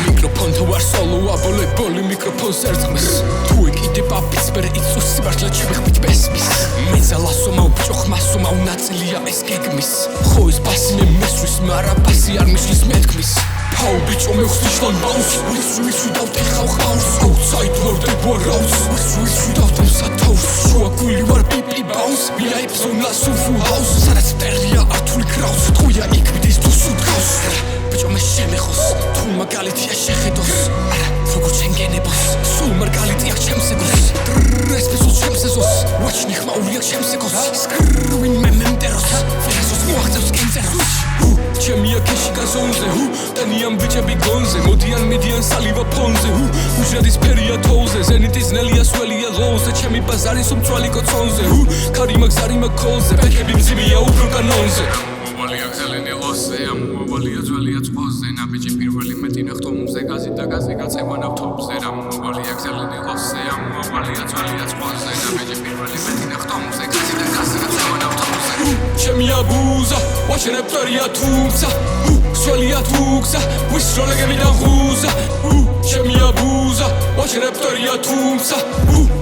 Mikrofon tu ar solo abole boli mikrofon serdzmis Tu ikide papis bere იცოს სიბართლე ჩემი ბესმის მეძალასო მაუბჭო ხმასო მაუნაწილია ეს გეგმის ხო ეს ბასი მე მესვრის მარა ბასი არ მისვლის მეთქმის How bitch on me xishlan bounce With without a house Outside world they were out With without them sataus Shua guli war pipi bounce Bila ipsona sufu house Sarat teria artul kraus Tkuya ikvidis tu sud house Bitch on me shemexos Tu magalitia shehedos Fogo chengenebos Sul margalitia chemsegos Respisos chemsezos Watchni khmauriak chemsegos Skrwin me memderos Feresos muaxzevs genzeros ჩემია ქეში გაზონზე ტანიან ბიჭები გონზე მოდიან მიდიან სალივა ფონზე უჟადის ფერია თოუზე ზენიტის ნელია სველია ლოუზე ჩემი ბაზარი სუმწვალი კოცონზე ქარი მაგზარი მაქოლზე ფეხები მძიმეა უფრო კანონზე მოვალია გზელენი ლოსზე მოვალია ძველია წყოზე ნაბიჯი პირველი მეტი ნახტომზე გაზი და გაზი გაცემა ნავთობზე რა მოვალია გზელენი ლოსზე მოვალია ძველია წყოზე ნაბიჯი პირველი მეტი ნახტომზე გაზი და გაზი გაცემა ნავთობზე ჩემი აბუზა ვაჩერებ წერია თუმცა სველია თუგზა ვისროლებები და ღუზა ჩემი აბუზა ვაჩერებ წერია თუმცა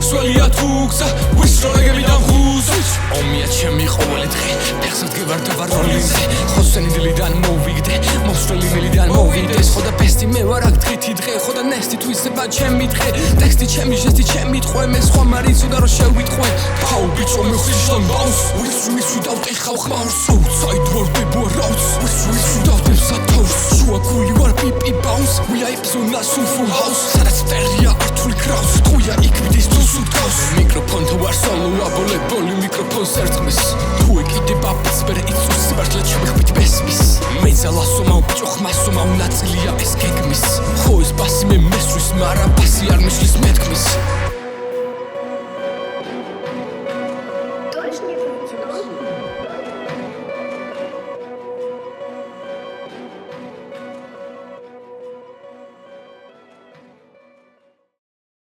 სველია თუგზა ვისროლებები და ღუზა ომია ჩემი ყოველი დღე ფეხსად გევარდება როლინზე ხოსენი დილიდან მოვიგდე მოსვლელი მილიდან მოვიდეს ხოდა ბესტი მე ვარ აქ დღითი დღე ხოდა ნესტი თვისება ჩემი დღე ტექსტი ჩემი ჟესტი ჩემი თყვე მე სხვა მარიცოდა რომ შევიტყვე How bitch on me xishlan bounce With without a house Outside world they were out With without them sataus Shua guli war pipi bounce Bila ipsona sufu house Sarat teria artul kraus Tkuya ikvidis tu sud house Mikrofon tu ar solo abole boli mikrofon serdzmis Tu ikide papis bere იცოს სიბართლე ჩემი ბესმის მეძალასო მაუბჭო ხმასო მაუნაწილია ეს გეგმის ხო ეს ბასი მე მესვრის მარა ბასი არ მისვლის მეთქმის